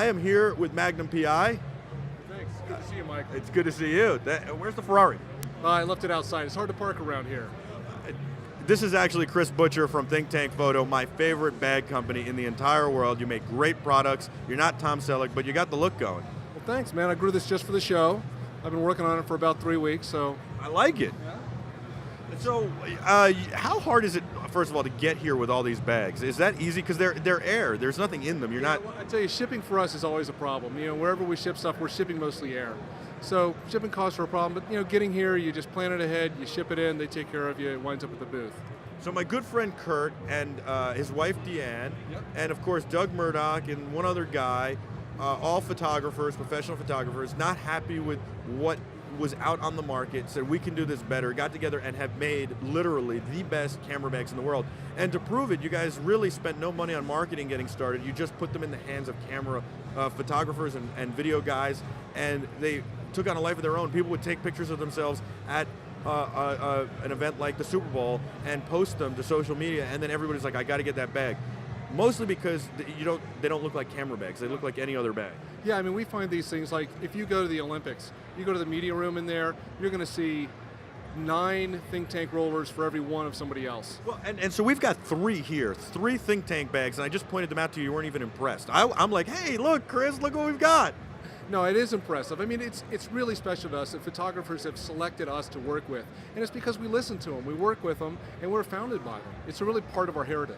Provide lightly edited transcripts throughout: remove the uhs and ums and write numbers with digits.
I am here with Magnum PI. Thanks. Good to see you, Mike. It's good to see you. Where's the Ferrari? I left it outside. It's hard to park around here. This is actually Chris Butcher from Think Tank Photo, my favorite bag company in the entire world. You make great products. You're not Tom Selleck, but you got the look going. Well, thanks, man. I grew this just for the show. I've been working on it for about 3 weeks, so. I like it. Yeah. So, how hard is it, first of all, to get here with all these bags? Is that easy? Because they're air. There's nothing in them. You're not. Well, I tell you, shipping for us is always a problem. You know, wherever we ship stuff, we're shipping mostly air. So shipping costs are a problem, but you know, getting here, you just plan it ahead, you ship it in, they take care of you, it winds up at the booth. So my good friend Kurt and his wife Deanne, and of course Doug Murdoch and one other guy, all photographers, professional photographers, not happy with what was out on the market, said we can do this better, got together and have made literally the best camera bags in the world. And to prove it, you guys really spent no money on marketing getting started. You just put them in the hands of camera photographers and video guys, and they took on a life of their own. People would take pictures of themselves at an event like the Super Bowl and post them to social media, and then everybody's like, I got to get that bag. Mostly because they don't look like camera bags. They look like any other bag. Yeah, I mean, we find these things like if you go to the Olympics, you go to the media room in there, you're going to see 9 think tank rollers for every one of somebody else. Well, and so we've got 3 here, 3 think tank bags, and I just pointed them out to you. You weren't even impressed. I'm like, hey, look, Chris, look what we've got. No, it is impressive. I mean, it's really special to us that photographers have selected us to work with, and it's because we listen to them, we work with them, and we're founded by them. It's really part of our heritage.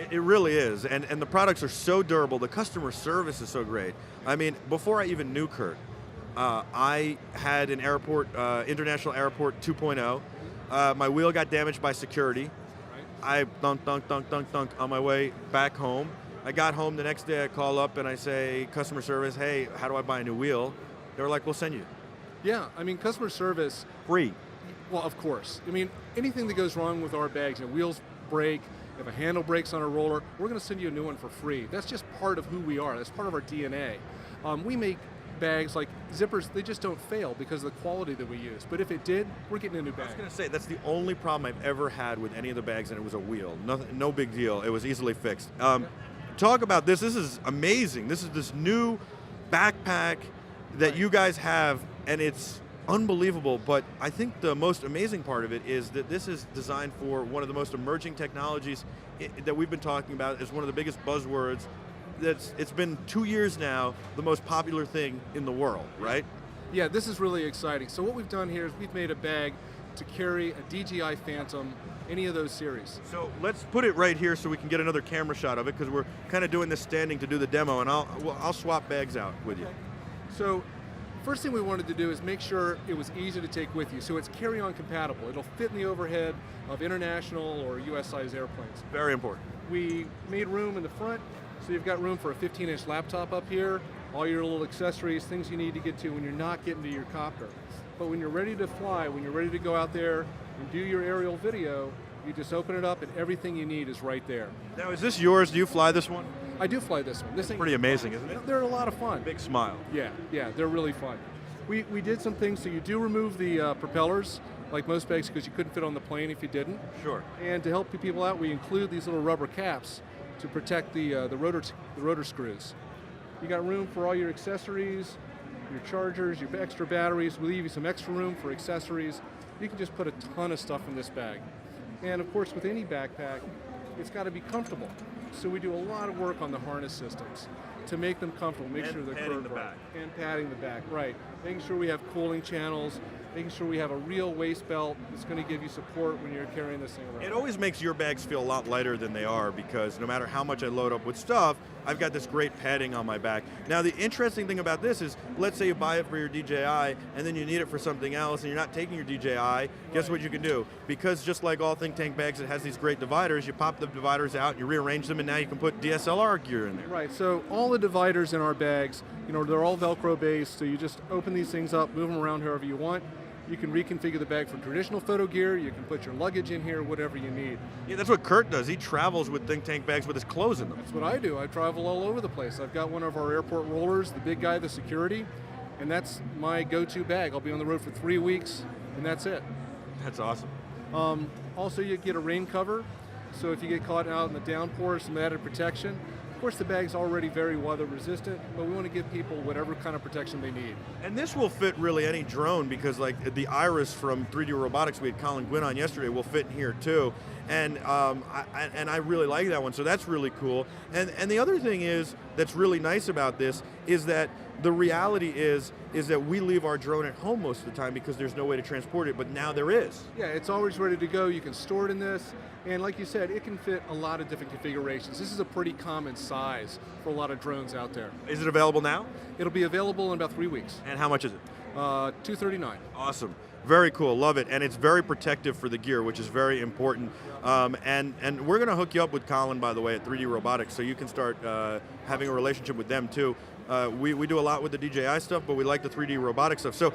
It really is, and the products are so durable. The customer service is so great. I mean, before I even knew Kurt, I had an airport, international airport 2.0. My wheel got damaged by security. I thunk on my way back home. I got home the next day, I call up and I say, customer service, hey, how do I buy a new wheel? They were like, we'll send you. Yeah, I mean, customer service. Free. Well, of course. I mean, anything that goes wrong with our bags, you know, wheels break, if a handle breaks on a roller, we're going to send you a new one for free. That's just part of who we are. That's part of our DNA. We make bags like zippers, they just don't fail because of the quality that we use. But if it did, we're getting a new bag. I was going to say, that's the only problem I've ever had with any of the bags, and it was a wheel. No big deal. It was easily fixed. Talk about this. This is amazing. This is this new backpack that you guys have, and it's unbelievable. But I think the most amazing part of it is that this is designed for one of the most emerging technologies that we've been talking about. It's one of the biggest buzzwords. It's been 2 years now, the most popular thing in the world, right? Yeah, this is really exciting. So what we've done here is we've made a bag to carry a DJI Phantom, any of those series. So let's put it right here so we can get another camera shot of it, because we're kind of doing this standing to do the demo, and I'll swap bags out with you. So first thing we wanted to do is make sure it was easy to take with you, so it's carry-on compatible. It'll fit in the overhead of international or US-sized airplanes. Very important. We made room in the front, so you've got room for a 15-inch laptop up here, all your little accessories, things you need to get to when you're not getting to your copter. But when you're ready to fly, when you're ready to go out there and do your aerial video, you just open it up and everything you need is right there. Now, is this yours? Do you fly this one? I do fly this one. This thing pretty amazing, isn't it? They're a lot of fun. Big smile. Yeah, they're really fun. We did some things, so you do remove the propellers, like most bags, because you couldn't fit on the plane if you didn't. Sure. And to help people out, we include these little rubber caps to protect the rotor screws. You got room for all your accessories, your chargers, your extra batteries. We leave you some extra room for accessories. You can just put a ton of stuff in this bag. And of course, with any backpack, it's got to be comfortable. So we do a lot of work on the harness systems to make them comfortable, make sure they're curved right. And padding the back, right. Making sure we have cooling channels, making sure we have a real waist belt that's going to give you support when you're carrying this thing around. It always makes your bags feel a lot lighter than they are, because no matter how much I load up with stuff, I've got this great padding on my back. Now, the interesting thing about this is, let's say you buy it for your DJI and then you need it for something else and you're not taking your DJI, guess what you can do? Because just like all think tank bags, it has these great dividers, you pop the dividers out, you rearrange them, and now you can put DSLR gear in there. Right, so all the dividers in our bags, you know, they're all Velcro based, so you just open these things up, move them around however you want. You can reconfigure the bag for traditional photo gear, you can put your luggage in here, whatever you need. Yeah, that's what Kurt does. He travels with think tank bags with his clothes in them. That's what I do. I travel all over the place. I've got one of our airport rollers, the big guy, the security, and that's my go-to bag. I'll be on the road for 3 weeks, and that's it. That's awesome. Also, you get a rain cover, so if you get caught out in the downpour, some added protection. Of course, the bag's already very weather resistant, but we want to give people whatever kind of protection they need. And this will fit really any drone, because like the Iris from 3D Robotics, we had Colin Gwynn on yesterday, will fit in here too. And I really like that one, so that's really cool. And the other thing is that's really nice about this is that the reality is that we leave our drone at home most of the time because there's no way to transport it, but now there is. Yeah, it's always ready to go. You can store it in this, and like you said, it can fit a lot of different configurations. This is a pretty common size for a lot of drones out there. Is it available now? It'll be available in about 3 weeks. And how much is it? $239. Awesome. Very cool, love it, and it's very protective for the gear, which is very important. And we're going to hook you up with Colin, by the way, at 3D Robotics, so you can start having a relationship with them too. We do a lot with the DJI stuff, but we like the 3D Robotics stuff. So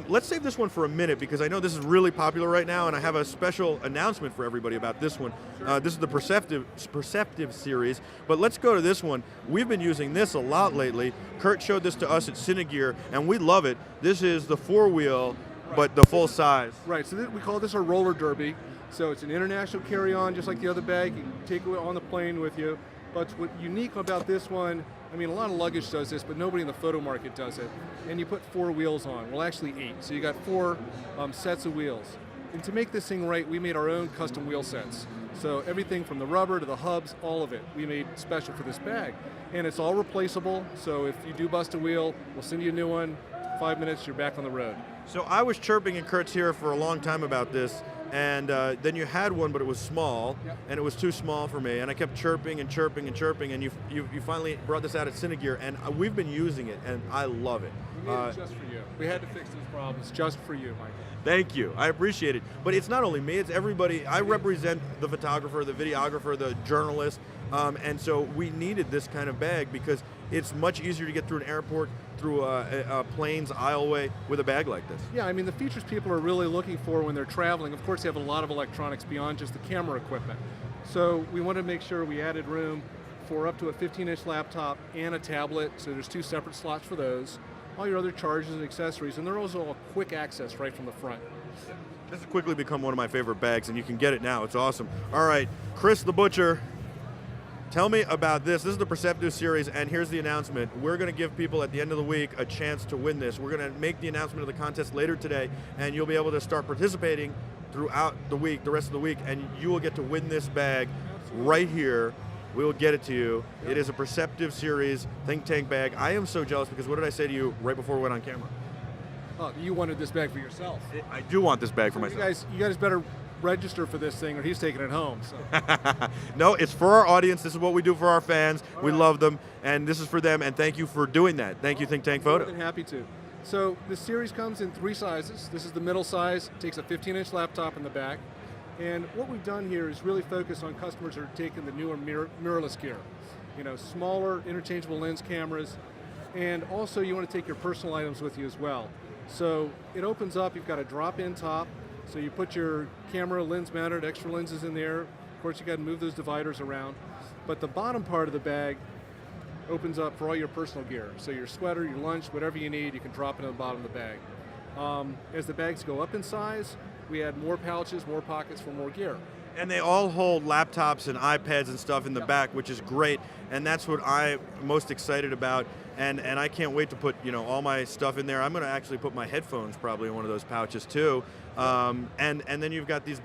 let's save this one for a minute, because I know this is really popular right now, and I have a special announcement for everybody about this one. This is the Perceptive series, but let's go to this one. We've been using this a lot lately. Kurt showed this to us at CineGear, and we love it. This is the 4-wheel, but the full size. Right, so we call this our roller derby. So it's an international carry-on, just like the other bag. You can take it on the plane with you. But what's unique about this one, I mean, a lot of luggage does this, but nobody in the photo market does it. And you put 4 wheels on, well actually 8. So you got 4 sets of wheels. And to make this thing right, we made our own custom wheel sets. So everything from the rubber to the hubs, all of it, we made special for this bag. And it's all replaceable, so if you do bust a wheel, we'll send you a new one. 5 minutes, you're back on the road. So I was chirping in Kurt's here for a long time about this, and then you had one, but it was small, and it was too small for me, and I kept chirping and chirping and chirping, and you finally brought this out at CineGear, and we've been using it, and I love it. We made it just for you. We had to fix these problems just for you, Michael. Thank you, I appreciate it. But it's not only me, it's everybody. I represent the photographer, the videographer, the journalist, and so we needed this kind of bag because it's much easier to get through an airport, through a plane's aisleway with a bag like this. Yeah, I mean, the features people are really looking for when they're traveling, of course, they have a lot of electronics beyond just the camera equipment. So we wanted to make sure we added room for up to a 15-inch laptop and a tablet, so there's 2 separate slots for those. All your other chargers and accessories, and they're also all quick access right from the front. This has quickly become one of my favorite bags, and you can get it now. It's awesome. All right, Chris the Butcher, tell me about this. This is the Perceptive series, and here's the announcement. We're going to give people at the end of the week a chance to win this. We're going to make the announcement of the contest later today, and you'll be able to start participating throughout the week, the rest of the week, and you will get to win this bag right here. We will get it to you. It is a Perceptive series think tank bag. I am so jealous because what did I say to you right before we went on camera? Oh, you wanted this bag for yourself. I do want this bag for myself. You guys better register for this thing or he's taking it home. So. No, it's for our audience. This is what we do for our fans. We love them, and this is for them, and thank you for doing that. Thank you, Think Tank Photo. More than happy to. So this series comes in 3 sizes. This is the middle size. It takes a 15-inch laptop in the back. And what we've done here is really focus on customers who are taking the newer mirrorless gear. You know, smaller interchangeable lens cameras, and also you want to take your personal items with you as well. So it opens up, you've got a drop-in top, so you put your camera lens mounted, extra lenses in there. Of course, you got to move those dividers around. But the bottom part of the bag opens up for all your personal gear. So your sweater, your lunch, whatever you need, you can drop it in the bottom of the bag. As the bags go up in size, we add more pouches, more pockets for more gear. And they all hold laptops and iPads and stuff in the back, which is great. And that's what I'm most excited about. And I can't wait to put all my stuff in there. I'm going to actually put my headphones probably in one of those pouches too. And then you've got these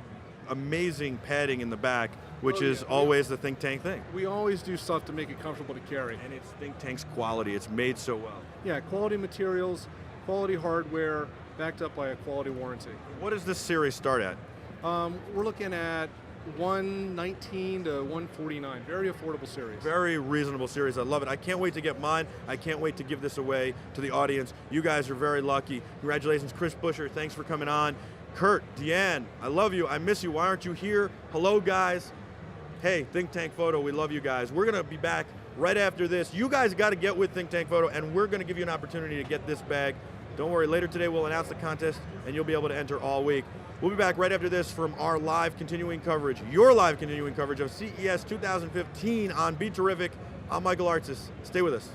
amazing padding in the back, which is always the Think Tank thing. We always do stuff to make it comfortable to carry. And it's Think Tank's quality. It's made so well. Yeah, quality materials, quality hardware, backed up by a quality warranty. What does this series start at? We're looking at $119 to $149. Very affordable series. Very reasonable series. I love it. I can't wait to get mine. I can't wait to give this away to the audience. You guys are very lucky. Congratulations, Chris Busher. Thanks for coming on. Kurt, Deanne, I love you. I miss you. Why aren't you here? Hello, guys. Hey, Think Tank Photo, we love you guys. We're going to be back right after this. You guys got to get with Think Tank Photo, and we're going to give you an opportunity to get this bag. Don't worry, later today we'll announce the contest, and you'll be able to enter all week. We'll be back right after this from our live continuing coverage, your live continuing coverage of CES 2015 on BeTerrific. I'm Michael Artsis. Stay with us.